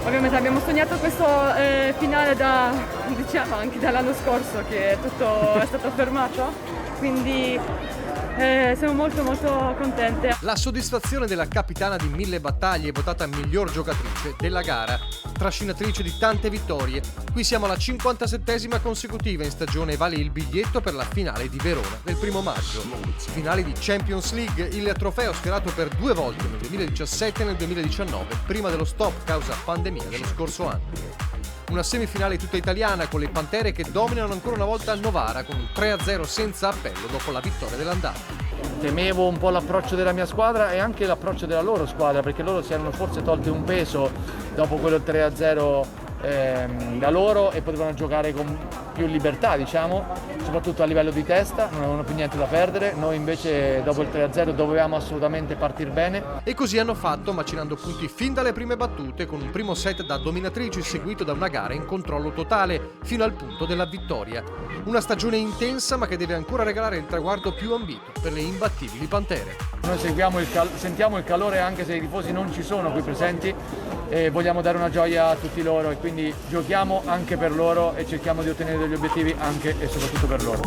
Ovviamente abbiamo sognato questo finale diciamo anche dall'anno scorso che tutto è stato fermato, quindi siamo molto contente. La soddisfazione della capitana di 1000 battaglie, votata miglior giocatrice della gara, trascinatrice di tante vittorie. Qui siamo alla 57esima consecutiva in stagione, vale il biglietto per la finale di Verona del 1° maggio. Finale di Champions League, il trofeo sfiorato per 2 volte nel 2017 e nel 2019, prima dello stop causa pandemia dello scorso anno. Una semifinale tutta italiana con le Pantere che dominano ancora una volta Novara con un 3-0 senza appello dopo la vittoria dell'andata. Temevo un po' l'approccio della mia squadra e anche l'approccio della loro squadra, perché loro si erano forse tolti un peso dopo quello 3-0 da loro e potevano giocare con più libertà, diciamo, soprattutto a livello di testa, non avevano più niente da perdere. Noi invece dopo il 3-0 dovevamo assolutamente partire bene. E così hanno fatto, macinando punti fin dalle prime battute, con un primo set da dominatrici seguito da una gara in controllo totale fino al punto della vittoria. Una stagione intensa ma che deve ancora regalare il traguardo più ambito per le imbattibili Pantere. Noi sentiamo il calore anche se i tifosi non ci sono qui presenti e vogliamo dare una gioia a tutti loro e quindi giochiamo anche per loro e cerchiamo di ottenere degli obiettivi anche e soprattutto per loro.